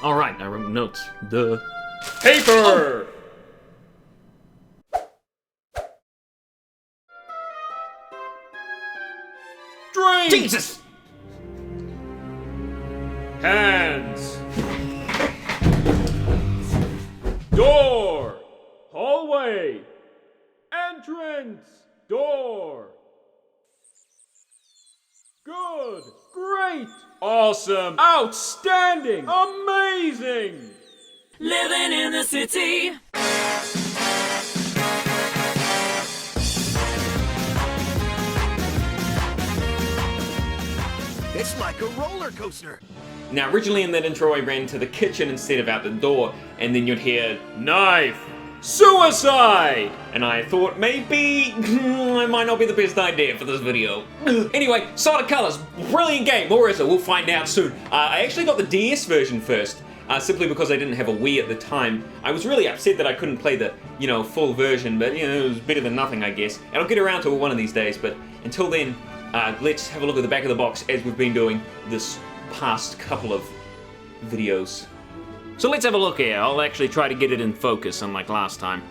Alright, I wrote notes. The paper! Drink! Jesus! Hands. Door. Hallway. Entrance. Door. Good. Great. Awesome. Outstanding. Amazing. Living in the city. It's like a roller coaster. Now, originally in that intro, I ran to the kitchen instead of out the door, and then you'd hear, knife, suicide! And I thought maybe it might not be the best idea for this video. Anyway, Soda Colors, brilliant game, or is it? We'll find out soon. I actually got the DS version first, simply because I didn't have a Wii at the time. I was really upset that I couldn't play the, full version, but, it was better than nothing, I guess. And I'll get around to it one of these days, but until then, let's have a look at the back of the box as we've been doing this past couple of videos. So let's have a look here. I'll actually try to get it in focus unlike last time.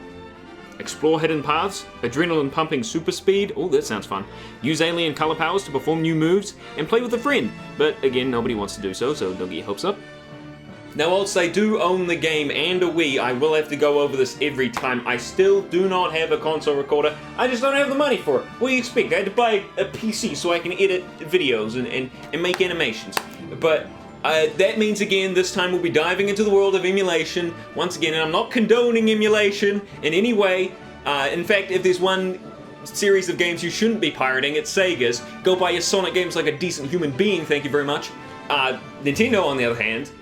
Explore hidden paths, adrenaline pumping super speed, oh that sounds fun. Use alien color powers to perform new moves, and play with a friend. But again, nobody wants to do so don't get your hopes up. Now whilst I do own the game and a Wii, I will have to go over this every time. I still do not have a console recorder. I just don't have the money for it. What do you expect? I had to buy a PC so I can edit videos and make animations. But that means again, this time we'll be diving into the world of emulation. Once again, and I'm not condoning emulation in any way. In fact, if there's one series of games you shouldn't be pirating, it's Sega's. Go buy your Sonic games like a decent human being, thank you very much. Nintendo, on the other hand,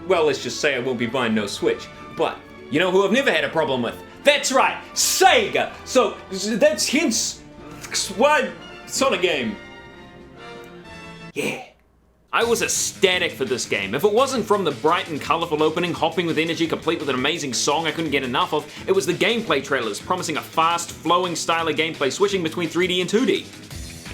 well, let's just say I won't be buying no Switch. But, you know who I've never had a problem with? That's right, Sega! So, that's hence why Sonic game. Yeah. I was ecstatic for this game. If it wasn't from the bright and colourful opening, hopping with energy, complete with an amazing song I couldn't get enough of, it was the gameplay trailers, promising a fast, flowing style of gameplay, switching between 3D and 2D.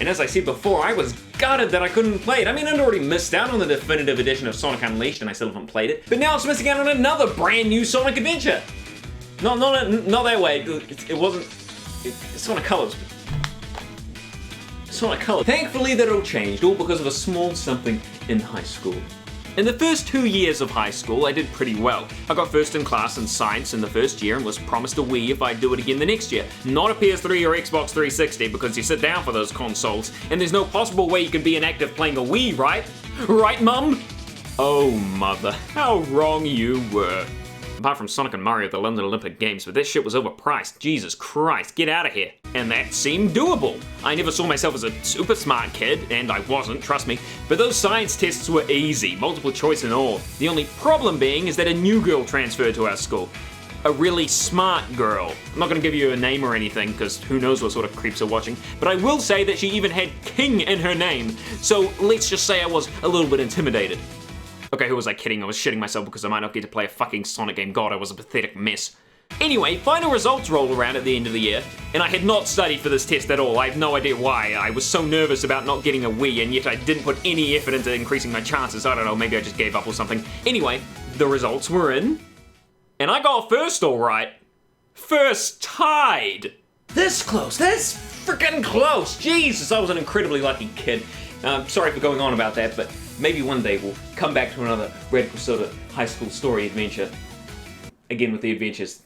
And as I said before, I was gutted that I couldn't play it. I mean, I'd already missed out on the definitive edition of Sonic Unleashed, and I still haven't played it. But now it's missing out on another brand new Sonic adventure. Not that way. It wasn't. It's Sonic Colors. Sonic Colors. Thankfully, that all changed, all because of a small something in high school. In the first 2 years of high school, I did pretty well. I got first in class in science in the first year and was promised a Wii if I'd do it again the next year. Not a PS3 or Xbox 360 because you sit down for those consoles, and there's no possible way you can be inactive playing a Wii, right? Right, Mum? Oh, Mother, how wrong you were. Apart from Sonic and Mario at the London Olympic Games, but this shit was overpriced. Jesus Christ, get out of here. And that seemed doable. I never saw myself as a super smart kid, and I wasn't, trust me, but those science tests were easy, multiple choice and all. The only problem being is that a new girl transferred to our school. A really smart girl. I'm not gonna give you a name or anything, because who knows what sort of creeps are watching, but I will say that she even had King in her name, so let's just say I was a little bit intimidated. Okay, who was I kidding? I was shitting myself because I might not get to play a fucking Sonic game. God, I was a pathetic mess. Anyway, final results rolled around at the end of the year, and I had not studied for this test at all. I have no idea why. I was so nervous about not getting a Wii, and yet I didn't put any effort into increasing my chances. I don't know, maybe I just gave up or something. Anyway, the results were in, and I got first all right. First tied. This close, this freaking close. Jesus, I was an incredibly lucky kid. Sorry for going on about that, but maybe one day we'll come back to another RadicalSoda high school story adventure. Again with the adventures.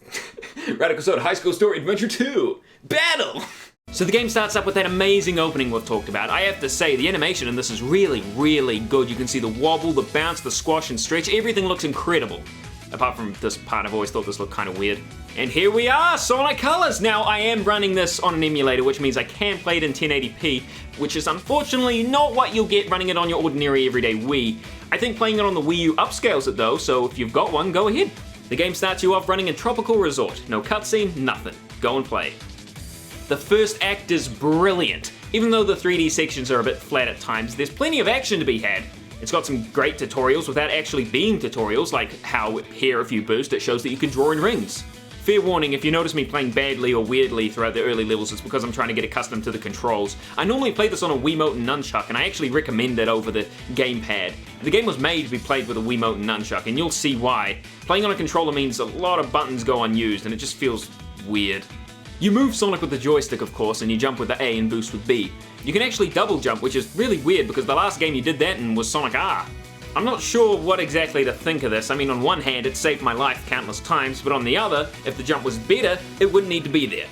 RadicalSoda High School Story Adventure 2! Battle! So the game starts up with that amazing opening we've talked about. I have to say, the animation in this is really, really good. You can see the wobble, the bounce, the squash and stretch. Everything looks incredible. Apart from this part, I've always thought this looked kind of weird. And here we are, Sonic Colors! Now, I am running this on an emulator, which means I can play it in 1080p, which is unfortunately not what you'll get running it on your ordinary everyday Wii. I think playing it on the Wii U upscales it though, so if you've got one, go ahead. The game starts you off running a tropical resort. No cutscene, nothing. Go and play. The first act is brilliant. Even though the 3D sections are a bit flat at times, there's plenty of action to be had. It's got some great tutorials without actually being tutorials, like how here if you boost, it shows that you can draw in rings. Fair warning, if you notice me playing badly or weirdly throughout the early levels, it's because I'm trying to get accustomed to the controls. I normally play this on a Wiimote and nunchuck, and I actually recommend it over the gamepad. The game was made to be played with a Wiimote and nunchuck, and you'll see why. Playing on a controller means a lot of buttons go unused, and it just feels weird. You move Sonic with the joystick, of course, and you jump with the A and boost with B. You can actually double jump, which is really weird because the last game you did that in was Sonic R. I'm not sure what exactly to think of this. I mean, on one hand, it saved my life countless times, but on the other, if the jump was better, it wouldn't need to be there.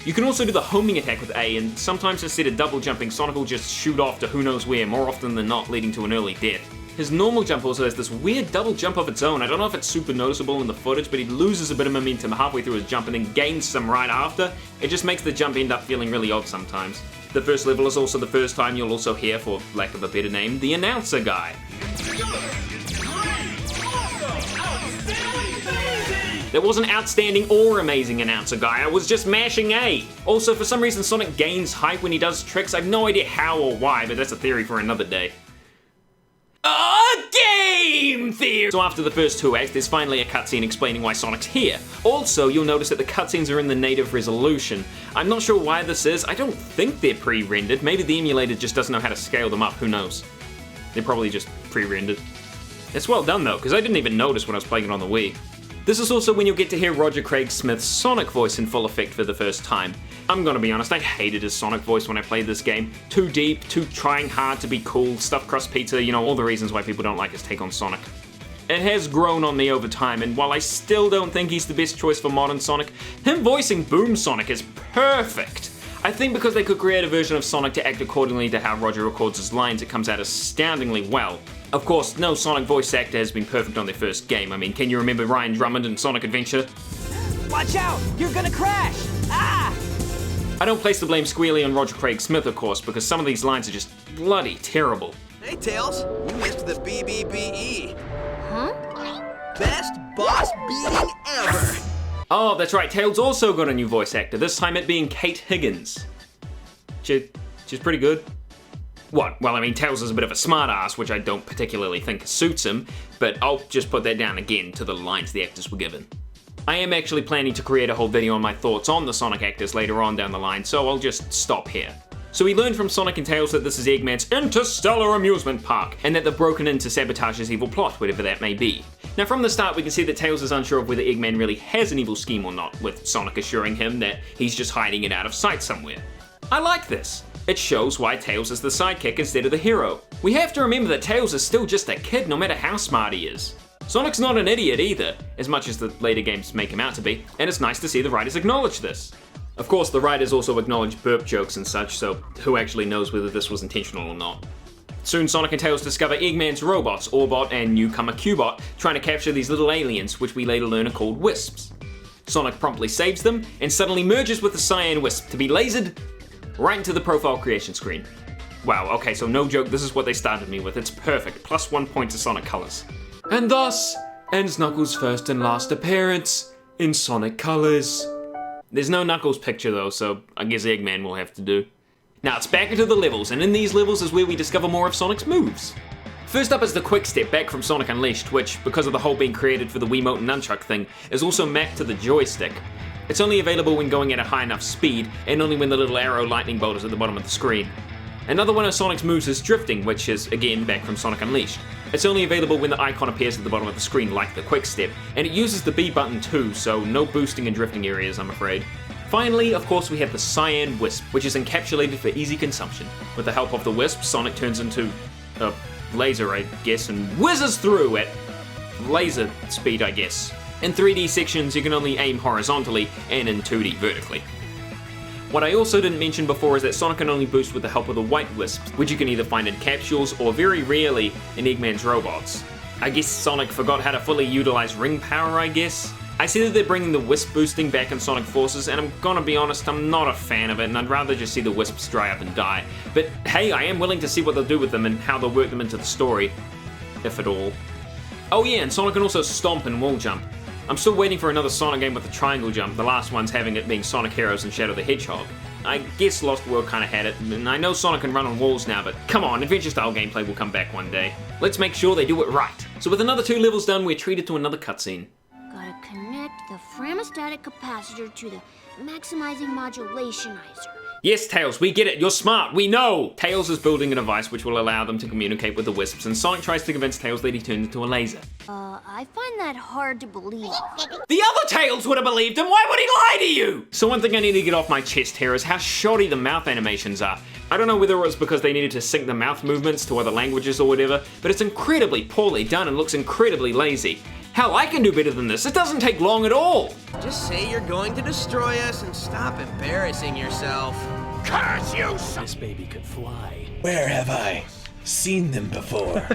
You can also do the homing attack with A, and sometimes instead of double jumping, Sonic will just shoot off to who knows where, more often than not leading to an early death. His normal jump also has this weird double jump of its own. I don't know if it's super noticeable in the footage, but he loses a bit of momentum halfway through his jump and then gains some right after. It just makes the jump end up feeling really odd sometimes. The first level is also the first time you'll also hear, for lack of a better name, the announcer guy. There wasn't outstanding or amazing announcer guy, I was just mashing A. Also, for some reason Sonic gains height when he does tricks. I have no idea how or why, but that's a theory for another day. Game theory! So after the first two acts, there's finally a cutscene explaining why Sonic's here. Also, you'll notice that the cutscenes are in the native resolution. I'm not sure why this is. I don't think they're pre-rendered. Maybe the emulator just doesn't know how to scale them up, who knows. They're probably just pre-rendered. It's well done though, because I didn't even notice when I was playing it on the Wii. This is also when you'll get to hear Roger Craig Smith's Sonic voice in full effect for the first time. I'm gonna be honest, I hated his Sonic voice when I played this game. Too deep, too trying hard to be cool, stuffed crust pizza, you know, all the reasons why people don't like his take on Sonic. It has grown on me over time, and while I still don't think he's the best choice for modern Sonic, him voicing Boom Sonic is perfect. I think because they could create a version of Sonic to act accordingly to how Roger records his lines, it comes out astoundingly well. Of course, no Sonic voice actor has been perfect on their first game. I mean, can you remember Ryan Drummond in Sonic Adventure? Watch out! You're gonna crash! Ah! I don't place the blame squarely on Roger Craig Smith, of course, because some of these lines are just bloody terrible. Hey, Tails, you missed the BBBE. Huh? Best boss beating ever. Oh, that's right, Tails also got a new voice actor, this time it being Kate Higgins. She's pretty good. What? Well, I mean, Tails is a bit of a smartass, which I don't particularly think suits him, but I'll just put that down again to the lines the actors were given. I am actually planning to create a whole video on my thoughts on the Sonic actors later on down the line, so I'll just stop here. So we learned from Sonic and Tails that this is Eggman's interstellar amusement park, and that they're broken in to sabotage his evil plot, whatever that may be. Now from the start we can see that Tails is unsure of whether Eggman really has an evil scheme or not, with Sonic assuring him that he's just hiding it out of sight somewhere. I like this. It shows why Tails is the sidekick instead of the hero. We have to remember that Tails is still just a kid no matter how smart he is. Sonic's not an idiot either, as much as the later games make him out to be, and it's nice to see the writers acknowledge this. Of course, the writers also acknowledge burp jokes and such, so who actually knows whether this was intentional or not. Soon Sonic and Tails discover Eggman's robots, Orbot and newcomer Cubot, trying to capture these little aliens, which we later learn are called Wisps. Sonic promptly saves them, and suddenly merges with the Cyan Wisp to be lasered right into the profile creation screen. Wow, okay, so no joke, this is what they started me with. It's perfect, plus 1 point to Sonic Colors. And thus ends Knuckles' first and last appearance in Sonic Colors. There's no Knuckles picture though, so I guess Eggman will have to do. Now it's back into the levels, and in these levels is where we discover more of Sonic's moves. First up is the quick step back from Sonic Unleashed, which, because of the hole being created for the Wiimote and Nunchuck thing, is also mapped to the joystick. It's only available when going at a high enough speed, and only when the little arrow lightning bolt is at the bottom of the screen. Another one of Sonic's moves is drifting, which is, again, back from Sonic Unleashed. It's only available when the icon appears at the bottom of the screen, like the quick step, and it uses the B button too, so no boosting and drifting areas, I'm afraid. Finally, of course, we have the Cyan Wisp, which is encapsulated for easy consumption. With the help of the Wisp, Sonic turns into a laser, I guess, and whizzes through at laser speed, I guess. In 3D sections, you can only aim horizontally, and in 2D vertically. What I also didn't mention before is that Sonic can only boost with the help of the White Wisps, which you can either find in capsules or very rarely in Eggman's robots. I guess Sonic forgot how to fully utilize ring power, I guess? I see that they're bringing the Wisp boosting back in Sonic Forces, and I'm gonna be honest, I'm not a fan of it, and I'd rather just see the Wisps dry up and die. But hey, I am willing to see what they'll do with them and how they'll work them into the story, if at all. Oh yeah, and Sonic can also stomp and wall jump. I'm still waiting for another Sonic game with a triangle jump, the last ones having it being Sonic Heroes and Shadow the Hedgehog. I guess Lost World kinda had it, and I know Sonic can run on walls now, but come on, adventure-style gameplay will come back one day. Let's make sure they do it right. So with another 2 levels done, we're treated to another cutscene. Gotta connect the framostatic capacitor to the maximizing modulationizer. Yes, Tails, we get it. You're smart. We know. Tails is building a device which will allow them to communicate with the Wisps, and Sonic tries to convince Tails that he turned into a laser. I find that hard to believe. The other Tails would have believed him. Why would he lie to you? So one thing I need to get off my chest here is how shoddy the mouth animations are. I don't know whether it was because they needed to sync the mouth movements to other languages or whatever, but it's incredibly poorly done and looks incredibly lazy. Hell, I can do better than this. It doesn't take long at all. Just say you're going to destroy us and stop embarrassing yourself. Curse you! This baby could fly. Where have I seen them before?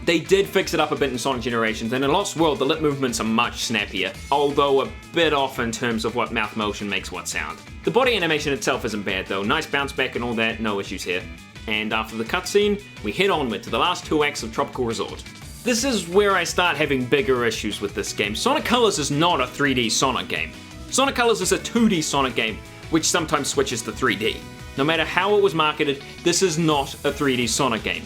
They did fix it up a bit in Sonic Generations, and in Lost World, the lip movements are much snappier, although a bit off in terms of what mouth motion makes what sound. The body animation itself isn't bad though, nice bounce back and all that, no issues here. And after the cutscene, we head onward to the last 2 acts of Tropical Resort. This is where I start having bigger issues with this game. Sonic Colors is not a 3D Sonic game. Sonic Colors is a 2D Sonic game, which sometimes switches to 3D. No matter how it was marketed, this is not a 3D Sonic game.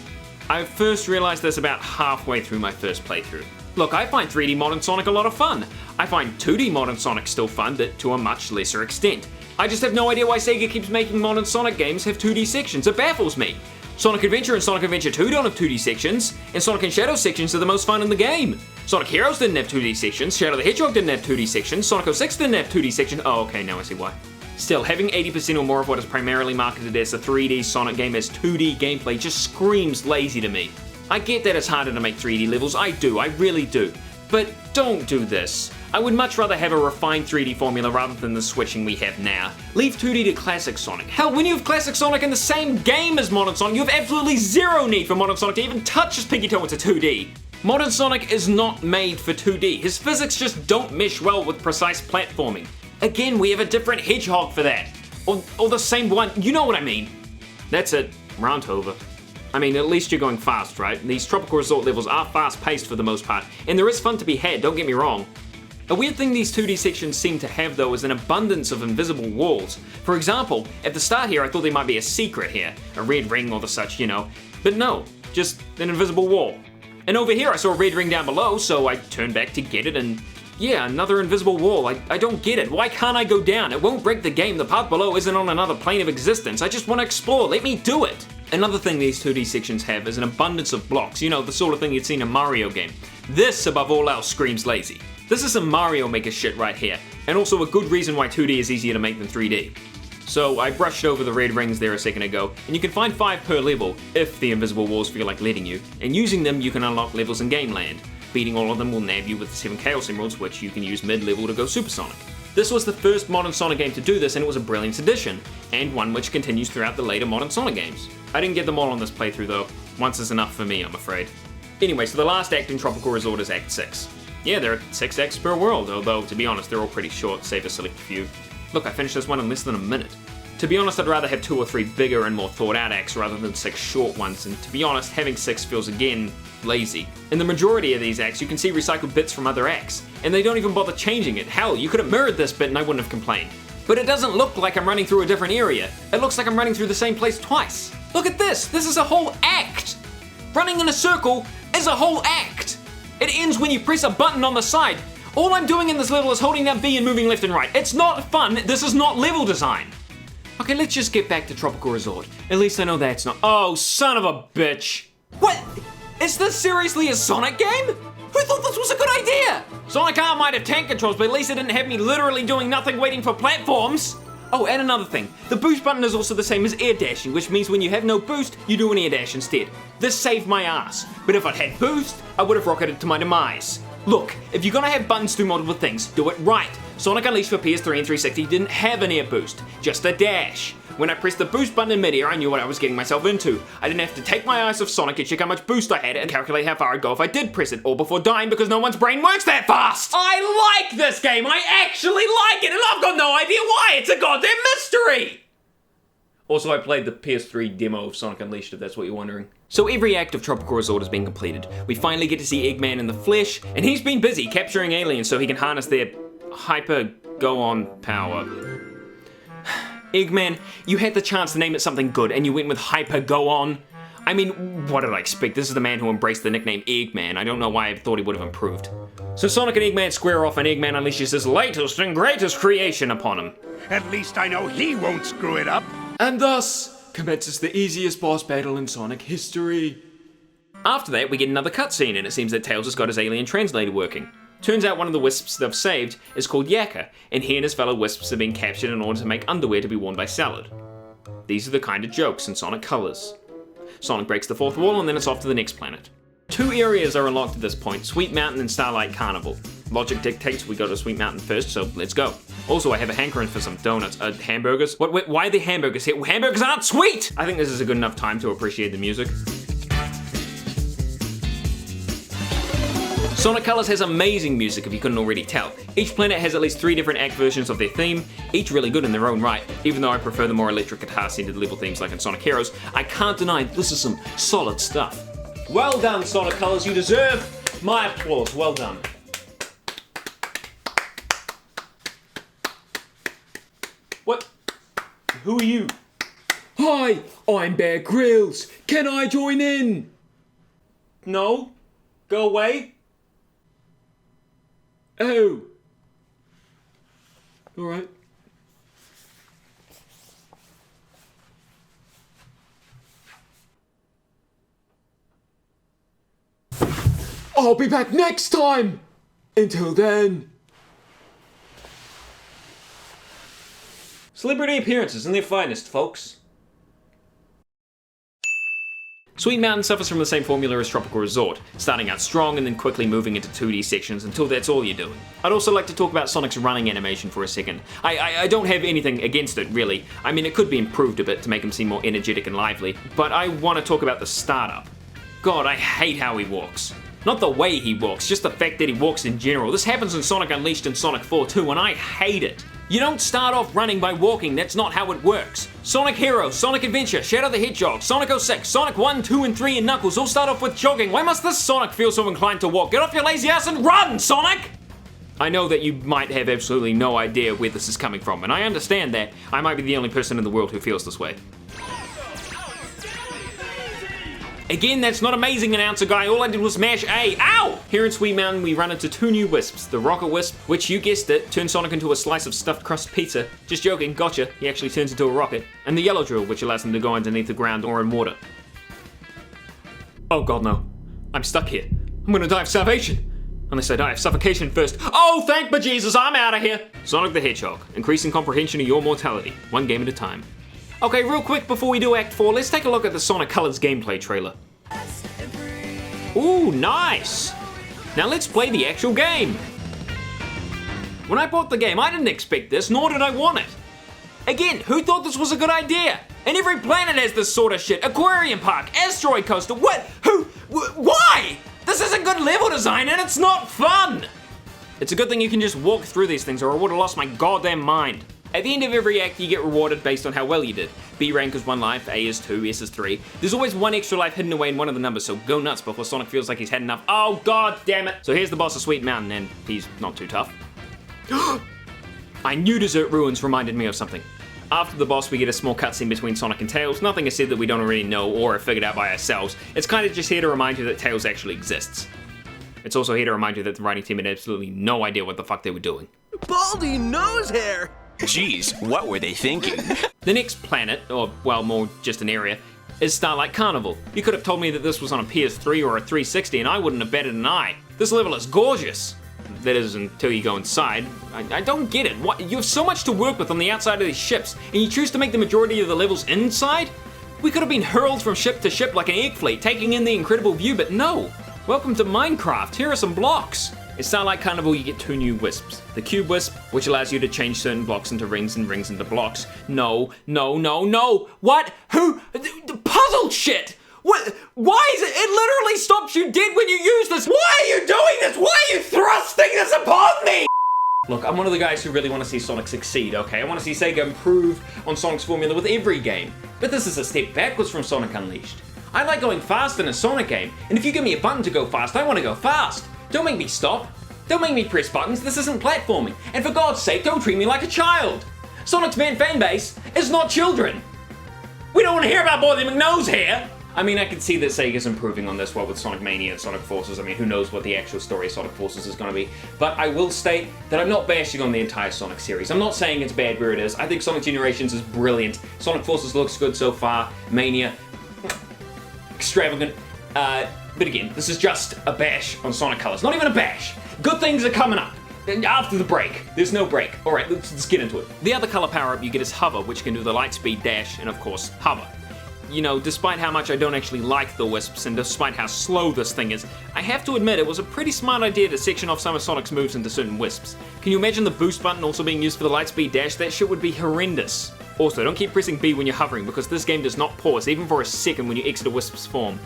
I first realized this about halfway through my first playthrough. Look, I find 3D Modern Sonic a lot of fun. I find 2D Modern Sonic still fun, but to a much lesser extent. I just have no idea why Sega keeps making modern Sonic games have 2D sections. It baffles me. Sonic Adventure and Sonic Adventure 2 don't have 2D sections, and Sonic and Shadow sections are the most fun in the game. Sonic Heroes didn't have 2D sections, Shadow the Hedgehog didn't have 2D sections, Sonic 06 didn't have 2D sections. Oh, okay, now I see why. Still, having 80% or more of what is primarily marketed as a 3D Sonic game as 2D gameplay just screams lazy to me. I get that it's harder to make 3D levels, I do, I really do. But don't do this. I would much rather have a refined 3D formula rather than the switching we have now. Leave 2D to Classic Sonic. Hell, when you have Classic Sonic in the same game as Modern Sonic, you have absolutely zero need for Modern Sonic to even touch his pinky toe into 2D. Modern Sonic is not made for 2D. His physics just don't mesh well with precise platforming. Again, we have a different hedgehog for that. Or the same one, you know what I mean. That's it, rant over. I mean, at least you're going fast, right? These Tropical Resort levels are fast-paced for the most part, and there is fun to be had, don't get me wrong. A weird thing these 2D sections seem to have though is an abundance of invisible walls. For example, at the start here I thought there might be a secret here, a red ring or the such, you know, but no, just an invisible wall. And over here I saw a red ring down below, so I turned back to get it and yeah, another invisible wall. I don't get it. Why can't I go down? It won't break the game. The path below isn't on another plane of existence. I just want to explore. Let me do it. Another thing these 2D sections have is an abundance of blocks. You know, the sort of thing you'd see in a Mario game. This, above all else, screams lazy. This is some Mario Maker shit right here. And also a good reason why 2D is easier to make than 3D. So I brushed over the red rings there a second ago, and you can find 5 per level, if the invisible walls feel like letting you. And using them, you can unlock levels in Game Land. Beating all of them will nab you with the 7 Chaos Emeralds, which you can use mid-level to go supersonic. This was the first modern Sonic game to do this, and it was a brilliant addition, and one which continues throughout the later modern Sonic games. I didn't get them all on this playthrough though. Once is enough for me, I'm afraid. Anyway, so the last act in Tropical Resort is Act 6. Yeah, there are 6 acts per world, although to be honest, they're all pretty short, save a select few. Look, I finished this one in less than a minute. To be honest, I'd rather have 2 or 3 bigger and more thought out acts rather than 6 short ones, and to be honest, having 6 feels again lazy. In the majority of these acts, you can see recycled bits from other acts, and they don't even bother changing it. Hell, you could have mirrored this bit and I wouldn't have complained. But it doesn't look like I'm running through a different area. It looks like I'm running through the same place twice. Look at this! This is a whole act! Running in a circle is a whole act! It ends when you press a button on the side. All I'm doing in this level is holding down B and moving left and right. It's not fun, this is not level design. Okay, let's just get back to Tropical Resort. At least I know that's not— oh, son of a bitch! What? Is this seriously a Sonic game? Who thought this was a good idea? Sonic R might have tank controls, but at least it didn't have me literally doing nothing waiting for platforms. Oh, and another thing. The boost button is also the same as air dashing, which means when you have no boost, you do an air dash instead. This saved my ass. But if I'd had boost, I would have rocketed to my demise. Look, if you're gonna have buttons do multiple things, do it right. Sonic Unleashed for PS3 and 360 didn't have an air boost, just a dash. When I pressed the boost button in midair, I knew what I was getting myself into. I didn't have to take my eyes off Sonic and check how much boost I had and calculate how far I'd go if I did press it, all before dying because no one's brain works that fast! I like this game! I actually like it, and I've got no idea why! It's a goddamn mystery! Also, I played the PS3 demo of Sonic Unleashed, if that's what you're wondering. So every act of Tropical Resort has been completed. We finally get to see Eggman in the flesh, and he's been busy capturing aliens so he can harness their hyper-go-on power. Eggman, you had the chance to name it something good, and you went with hyper-go-on. I mean, what did I expect? This is the man who embraced the nickname Eggman. I don't know why I thought he would have improved. So Sonic and Eggman square off and Eggman unleashes his latest and greatest creation upon him. At least I know he won't screw it up. And thus commences the easiest boss battle in Sonic history. After that, we get another cutscene, and it seems that Tails has got his alien translator working. Turns out one of the wisps they've saved is called Yakka, and he and his fellow wisps have been captured in order to make underwear to be worn by Salad. These are the kind of jokes in Sonic Colors. Sonic breaks the fourth wall, and then it's off to the next planet. 2 areas are unlocked at this point, Sweet Mountain and Starlight Carnival. Logic dictates we go to Sweet Mountain first, so let's go. Also, I have a hankering for some donuts. Hamburgers? What, why are the hamburgers here? Hamburgers aren't sweet! I think this is a good enough time to appreciate the music. Sonic Colors has amazing music if you couldn't already tell. Each planet has at least 3 different act versions of their theme, each really good in their own right. Even though I prefer the more electric guitar-centered level themes like in Sonic Heroes, I can't deny this is some solid stuff. Well done, Sonic Colors, you deserve my applause, well done. What? Who are you? Hi, I'm Bear Grylls. Can I join in? No? Go away? Oh. Alright. I'll be back next time! Until then. Celebrity appearances in their finest, folks. Sweet Mountain suffers from the same formula as Tropical Resort, starting out strong and then quickly moving into 2D sections until that's all you're doing. I'd also like to talk about Sonic's running animation for a second. I don't have anything against it, really. I mean, it could be improved a bit to make him seem more energetic and lively, but I want to talk about the startup. God, I hate how he walks. Not the way he walks, just the fact that he walks in general. This happens in Sonic Unleashed and Sonic 4 too, and I hate it. You don't start off running by walking, that's not how it works. Sonic Heroes, Sonic Adventure, Shadow the Hedgehog, Sonic 06, Sonic 1, 2, and 3, and Knuckles all start off with jogging. Why must this Sonic feel so inclined to walk? Get off your lazy ass and run, Sonic! I know that you might have absolutely no idea where this is coming from, and I understand that. I might be the only person in the world who feels this way. Again, that's not amazing, announcer guy. All I did was mash A. Ow! Here in Sweet Mountain, we run into 2 new wisps. The Rocket Wisp, which you guessed it, turns Sonic into a slice of stuffed crust pizza. Just joking, gotcha. He actually turns into a rocket. And the Yellow Drill, which allows him to go underneath the ground or in water. Oh god, no. I'm stuck here. I'm gonna die of starvation. Unless I die of suffocation first. Oh, thank bejesus, I'm out of here! Sonic the Hedgehog, increasing comprehension of your mortality. 1 game at a time. Okay, real quick before we do Act 4, let's take a look at the Sonic Colors gameplay trailer. Ooh, nice! Now let's play the actual game. When I bought the game, I didn't expect this, nor did I want it. Again, who thought this was a good idea? And every planet has this sort of shit. Aquarium Park, Asteroid Coaster, what? Who? Why? This isn't good level design and it's not fun! It's a good thing you can just walk through these things or I would have lost my goddamn mind. At the end of every act, you get rewarded based on how well you did. B rank is 1 life, A is 2, S is 3. There's always 1 extra life hidden away in one of the numbers, so go nuts before Sonic feels like he's had enough. Oh god damn it! So here's the boss of Sweet Mountain, and he's not too tough. I knew Desert Ruins reminded me of something. After the boss, we get a small cutscene between Sonic and Tails. Nothing is said that we don't already know or have figured out by ourselves. It's kind of just here to remind you that Tails actually exists. It's also here to remind you that the writing team had absolutely no idea what the fuck they were doing. Baldy nose hair! Geez, what were they thinking? The next planet, or well, more just an area, is Starlight Carnival. You could have told me that this was on a PS3 or a 360 and I wouldn't have batted an eye. This level is gorgeous. That is until you go inside. I don't get it. What? You have so much to work with on the outside of these ships, and you choose to make the majority of the levels inside? We could have been hurled from ship to ship like an egg fleet, taking in the incredible view, but no. Welcome to Minecraft. Here are some blocks. In Starlight Carnival, you get 2 new wisps. The Cube Wisp, which allows you to change certain blocks into rings and rings into blocks. No. What? Who? The puzzle shit! What? Why is it? It literally stops you dead when you use this. Why are you doing this? Why are you thrusting this upon me? Look, I'm one of the guys who really want to see Sonic succeed, okay? I want to see Sega improve on Sonic's formula with every game. But this is a step backwards from Sonic Unleashed. I like going fast in a Sonic game, and if you give me a button to go fast, I want to go fast. Don't make me stop. Don't make me press buttons. This isn't platforming. And for God's sake, don't treat me like a child. Sonic's fan base is not children. We don't want to hear about Baldy McNose here. I mean, I can see that Sega's improving on this, what with Sonic Mania and Sonic Forces. I mean, who knows what the actual story of Sonic Forces is going to be. But I will state that I'm not bashing on the entire Sonic series. I'm not saying it's bad where it is. I think Sonic Generations is brilliant. Sonic Forces looks good so far. Mania, extravagant. But again, this is just a bash on Sonic Colors. Not even a bash. Good things are coming up. After the break. There's no break. Alright, let's get into it. The other color power-up you get is Hover, which can do the Lightspeed Dash, and of course, Hover. You know, despite how much I don't actually like the Wisps, and despite how slow this thing is, I have to admit it was a pretty smart idea to section off some of Sonic's moves into certain Wisps. Can you imagine the boost button also being used for the Lightspeed Dash? That shit would be horrendous. Also, don't keep pressing B when you're hovering, because this game does not pause, even for a second when you exit a Wisp's form.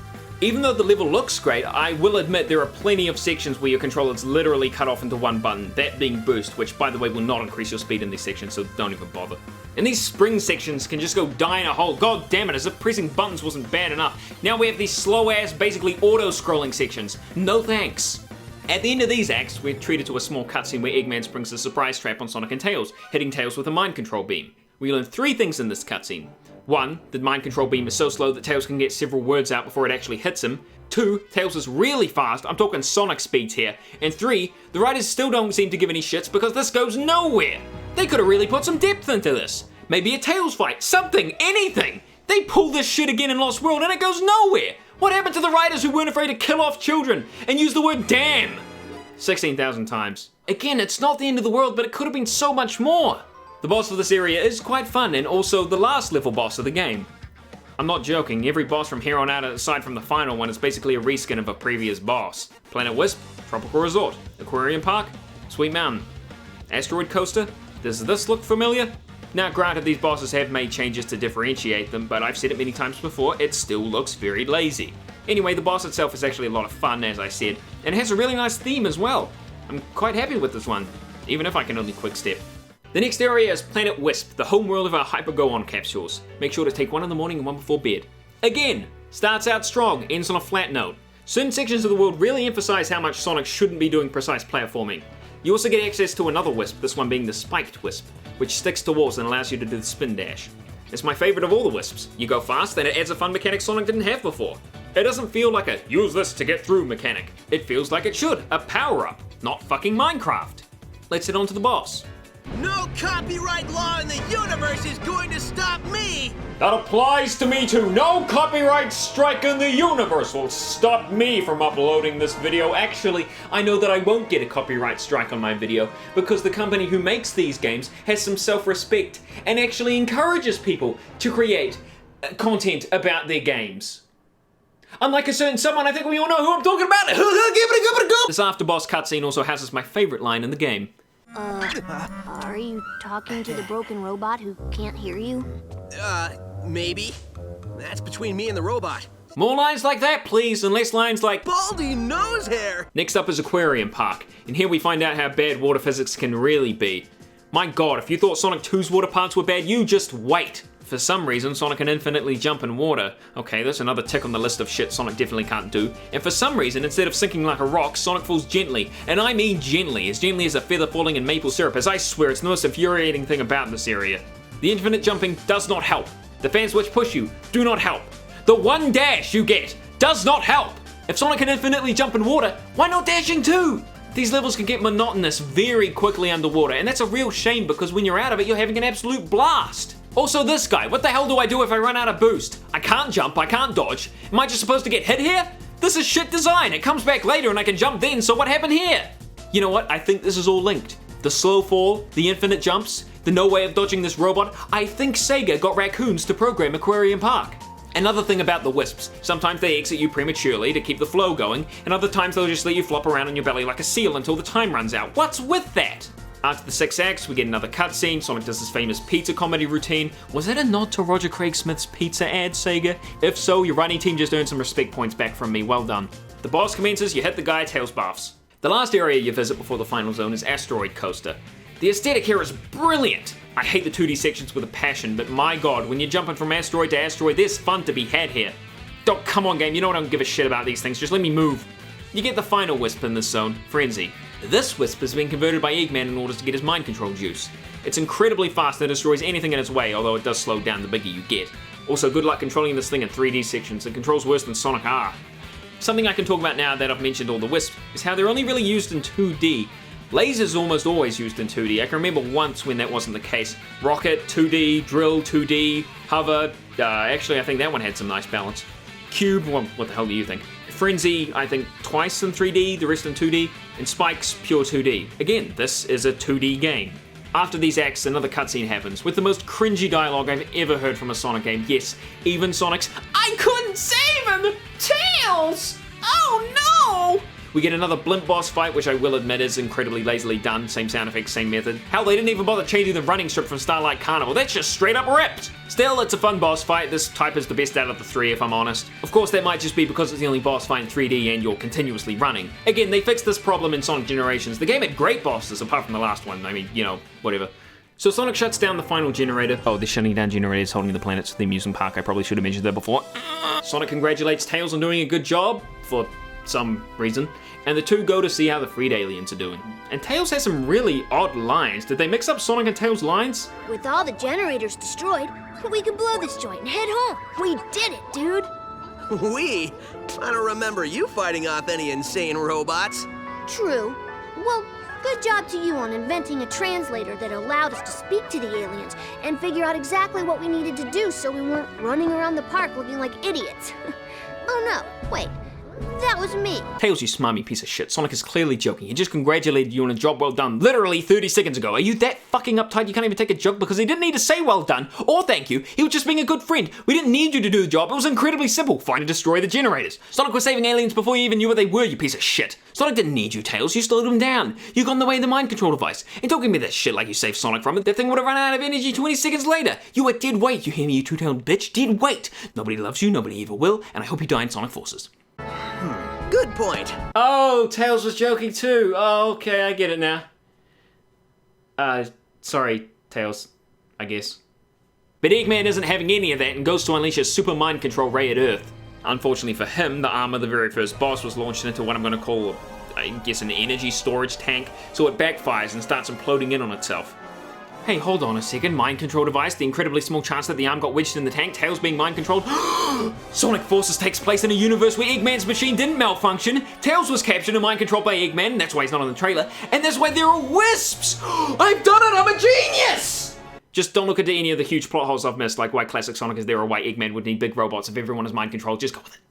Even though the level looks great, I will admit there are plenty of sections where your controller is literally cut off into one button, that being boost, which by the way will not increase your speed in these sections, so don't even bother. And these spring sections can just go die in a hole. God damn it, as if pressing buttons wasn't bad enough. Now we have these slow-ass, basically auto-scrolling sections. No thanks. At the end of these acts, we're treated to a small cutscene where Eggman springs a surprise trap on Sonic and Tails, hitting Tails with a mind control beam. We learn 3 things in this cutscene. 1, the mind control beam is so slow that Tails can get several words out before it actually hits him. 2, Tails is really fast, I'm talking Sonic speeds here. And 3, the writers still don't seem to give any shits because this goes nowhere. They could have really put some depth into this. Maybe a Tails fight, something, anything. They pull this shit again in Lost World and it goes nowhere. What happened to the writers who weren't afraid to kill off children and use the word damn 16,000 times? Again, it's not the end of the world, but it could have been so much more. The boss of this area is quite fun, and also the last level boss of the game. I'm not joking, every boss from here on out, aside from the final one, is basically a reskin of a previous boss. Planet Wisp, Tropical Resort, Aquarium Park, Sweet Mountain, Asteroid Coaster. Does this look familiar? Now granted, these bosses have made changes to differentiate them, but I've said it many times before, it still looks very lazy. Anyway, the boss itself is actually a lot of fun, as I said, and it has a really nice theme as well. I'm quite happy with this one, even if I can only quick step. The next area is Planet Wisp, the home world of our Hyper Go-On capsules. Make sure to take one in the morning and one before bed. Again, starts out strong, ends on a flat note. Certain sections of the world really emphasize how much Sonic shouldn't be doing precise platforming. You also get access to another Wisp, this one being the Spiked Wisp, which sticks to walls and allows you to do the spin dash. It's my favorite of all the Wisps. You go fast and it adds a fun mechanic Sonic didn't have before. It doesn't feel like a use this to get through mechanic. It feels like it should, a power-up, not fucking Minecraft. Let's head on to the boss. No copyright law in the universe is going to stop me! That applies to me too. No copyright strike in the universe will stop me from uploading this video. Actually, I know that I won't get a copyright strike on my video because the company who makes these games has some self-respect and actually encourages people to create content about their games. Unlike a certain someone, I think we all know who I'm talking about. This after-boss cutscene also houses my favorite line in the game. Are you talking to the broken robot who can't hear you? Maybe. That's between me and the robot. More lines like that, please, and less lines like Baldy nose hair! Next up is Aquarium Park, and here we find out how bad water physics can really be. My god, if you thought Sonic 2's water parts were bad, you just wait. For some reason, Sonic can infinitely jump in water. Okay, that's another tick on the list of shit Sonic definitely can't do. And for some reason, instead of sinking like a rock, Sonic falls gently. And I mean gently as a feather falling in maple syrup, as I swear it's the most infuriating thing about this area. The infinite jumping does not help. The fans which push you do not help. The one dash you get does not help. If Sonic can infinitely jump in water, why not dashing too? These levels can get monotonous very quickly underwater, and that's a real shame because when you're out of it, you're having an absolute blast. Also this guy, what the hell do I do if I run out of boost? I can't jump, I can't dodge. Am I just supposed to get hit here? This is shit design, it comes back later and I can jump then, so what happened here? You know what, I think this is all linked. The slow fall, the infinite jumps, the no way of dodging this robot. I think Sega got raccoons to program Aquarium Park. Another thing about the Wisps, sometimes they exit you prematurely to keep the flow going, and other times they'll just let you flop around on your belly like a seal until the time runs out. What's with that? After the 6 acts, we get another cutscene. Sonic does his famous pizza comedy routine. Was that a nod to Roger Craig Smith's pizza ad, Sega? If so, your writing team just earned some respect points back from me, well done. The boss commences, you hit the guy, Tails buffs. The last area you visit before the final zone is Asteroid Coaster. The aesthetic here is brilliant. I hate the 2D sections with a passion, but my god, when you're jumping from asteroid to asteroid, there's fun to be had here. Don't, come on game, you know I don't give a shit about these things, just let me move. You get the final Wisp in this zone, Frenzy. This Wisp has been converted by Eggman in order to get his mind control juice. It's incredibly fast and destroys anything in its way, although it does slow down the bigger you get. Also, good luck controlling this thing in 3D sections. It controls worse than Sonic R. Something I can talk about now that I've mentioned all the wisps is how they're only really used in 2D. Laser's almost always used in 2D. I can remember once when that wasn't the case. Rocket, 2D, Drill, 2D, Hover, actually I think that one had some nice balance. Cube, well, what the hell do you think? Frenzy, I think twice in 3D, the rest in 2D, and Spikes, pure 2D. Again, this is a 2D game. After these acts, another cutscene happens, with the most cringy dialogue I've ever heard from a Sonic game. Yes, even Sonic's, "I couldn't save him! Tails! Oh no!" We get another blimp boss fight, which I will admit is incredibly lazily done. Same sound effects, same method. Hell, they didn't even bother changing the running strip from Starlight Carnival. That's just straight up ripped! Still, it's a fun boss fight. This type is the best out of the three, if I'm honest. Of course, that might just be because it's the only boss fight in 3D and you're continuously running. Again, they fixed this problem in Sonic Generations. The game had great bosses, apart from the last one. I mean, you know, whatever. So Sonic shuts down the final generator. Oh, the shutting down generator is holding the planets to the amusement park. I probably should have mentioned that before. Sonic congratulates Tails on doing a good job, for some reason, and the two go to see how the freed aliens are doing. And Tails has some really odd lines. Did they mix up Sonic and Tails' lines? With all the generators destroyed, we can blow this joint and head home. We did it, dude. We? I don't remember you fighting off any insane robots. True. Well, good job to you on inventing a translator that allowed us to speak to the aliens and figure out exactly what we needed to do so we weren't running around the park looking like idiots. Oh no, wait. That was me. Tails, you smarmy piece of shit. Sonic is clearly joking. He just congratulated you on a job well done literally 30 seconds ago. Are you that fucking uptight you can't even take a joke? Because he didn't need to say well done or thank you. He was just being a good friend. We didn't need you to do the job. It was incredibly simple. Find and destroy the generators. Sonic was saving aliens before you even knew what they were, you piece of shit. Sonic didn't need you, Tails. You slowed him down. You got in the way of the mind control device. And don't give me that shit like you saved Sonic from it. That thing would have run out of energy 20 seconds later. You were dead weight. You hear me, you two-tailed bitch? Dead weight. Nobody loves you. Nobody ever will. And I hope you die in Sonic Forces. Good point. Oh, Tails was joking too. Oh, okay, I get it now. Sorry, Tails, I guess. But Eggman isn't having any of that and goes to unleash a super mind control ray at Earth. Unfortunately for him, the arm of the very first boss was launched into what I'm going to call, I guess, an energy storage tank, so it backfires and starts imploding in on itself. Hey, hold on a second. Mind control device, the incredibly small chance that the arm got wedged in the tank, Tails being mind controlled. Sonic Forces takes place in a universe where Eggman's machine didn't malfunction. Tails was captured and mind controlled by Eggman, that's why he's not on the trailer. And that's why there are wisps! I've done it, I'm a genius! Just don't look into any of the huge plot holes I've missed, like why Classic Sonic is there or why Eggman would need big robots if everyone is mind controlled. Just go with it.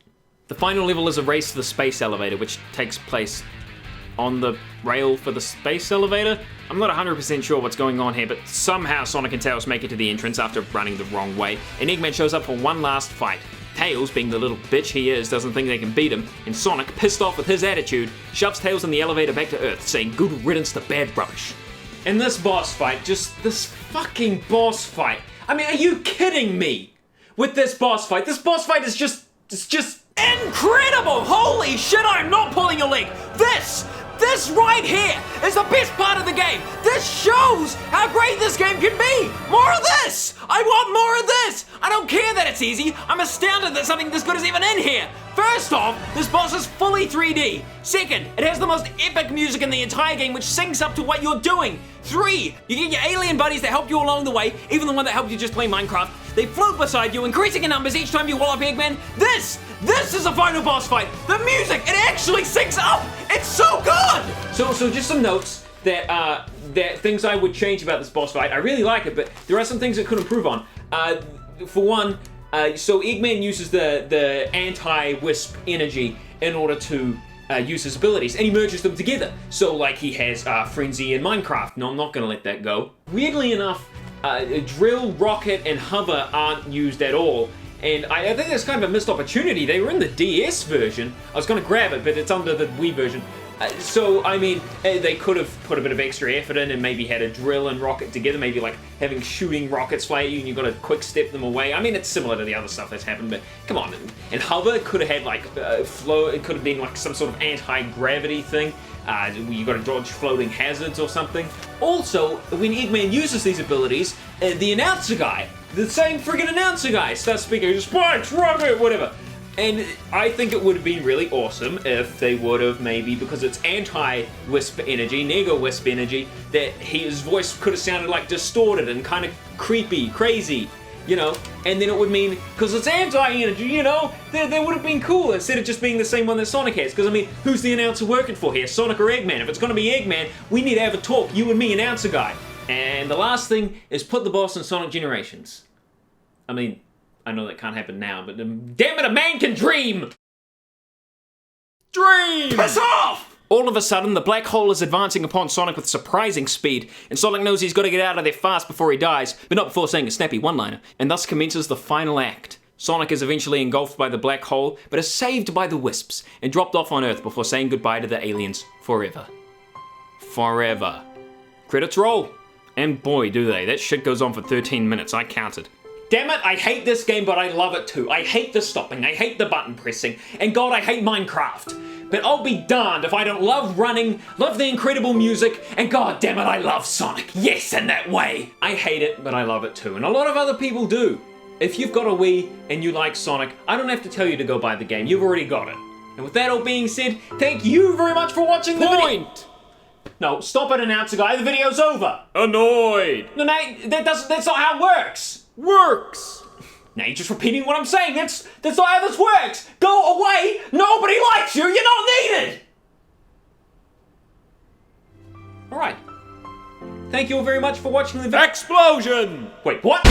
The final level is a race to the space elevator, which takes place on the rail for the space elevator. I'm not 100% sure what's going on here, but somehow Sonic and Tails make it to the entrance after running the wrong way, and Eggman shows up for one last fight. Tails, being the little bitch he is, doesn't think they can beat him, and Sonic, pissed off with his attitude, shoves Tails in the elevator back to Earth, saying good riddance to bad rubbish. And this boss fight, just this fucking boss fight. I mean, are you kidding me? With this boss fight is just, it's just incredible! Holy shit, I'm not pulling a leg! This right here is the best part of the game. This shows how great this game can be. More of this. I want more of this. I don't care that it's easy. I'm astounded that something this good is even in here. First off, this boss is fully 3D. Second, it has the most epic music in the entire game, which syncs up to what you're doing. 3, you get your alien buddies that help you along the way, even the one that helped you just play Minecraft. They float beside you, increasing in numbers each time you wall up Eggman. This is a final boss fight. The music, it actually syncs up. It's so good. So just some notes that things I would change about this boss fight. I really like it, but there are some things it could improve on. For one, so Eggman uses the anti-wisp energy in order to use his abilities, and he merges them together. So like he has Frenzy in Minecraft. No, I'm not gonna let that go. Weirdly enough, Drill, Rocket, and Hover aren't used at all. And I think that's kind of a missed opportunity. They were in the DS version. I was gonna grab it, but it's under the Wii version. So, I mean, they could have put a bit of extra effort in and maybe had a Drill and Rocket together, maybe like having shooting rockets fly at you and you've got to quick step them away. I mean, it's similar to the other stuff that's happened, but come on. And Hover could have had like flow, it could have been like some sort of anti-gravity thing. You got to dodge floating hazards or something. Also, when Eggman uses these abilities, the announcer guy, the same friggin' announcer guy, starts speaking, Spikes, Rocket, whatever. And I think it would have been really awesome if they would have maybe, because it's anti-wisp energy, nega-wisp energy, that his voice could have sounded like distorted and kind of creepy, crazy. you know, and then it would mean, because it's anti-energy, you know, they would have been cool instead of just being the same one that Sonic has. Because, I mean, who's the announcer working for here, Sonic or Eggman? If it's going to be Eggman, we need to have a talk, you and me, announcer guy. And the last thing is put the boss in Sonic Generations. I mean, I know that can't happen now, but damn it, a man can dream! Dream! Piss off! All of a sudden, the black hole is advancing upon Sonic with surprising speed, and Sonic knows he's got to get out of there fast before he dies, but not before saying a snappy one-liner, and thus commences the final act. Sonic is eventually engulfed by the black hole, but is saved by the Wisps, and dropped off on Earth before saying goodbye to the aliens forever. Forever. Credits roll. And boy, do they. That shit goes on for 13 minutes, I counted. Damn it, I hate this game, but I love it too. I hate the stopping, I hate the button pressing, and God, I hate Minecraft. But I'll be darned if I don't love running, love the incredible music, and god damn it, I love Sonic. Yes, in that way. I hate it, but I love it too, and a lot of other people do. If you've got a Wii and you like Sonic, I don't have to tell you to go buy the game. You've already got it. And with that all being said, thank you very much for watching the video. No, stop it, announcer guy. The video's over. Annoyed. No, that's not how it works. Works. Now you're just repeating what I'm saying. That's not how this works. Go away. Nobody likes you. You're not needed. All right. Thank you all very much for watching the video. Explosion! Wait, what?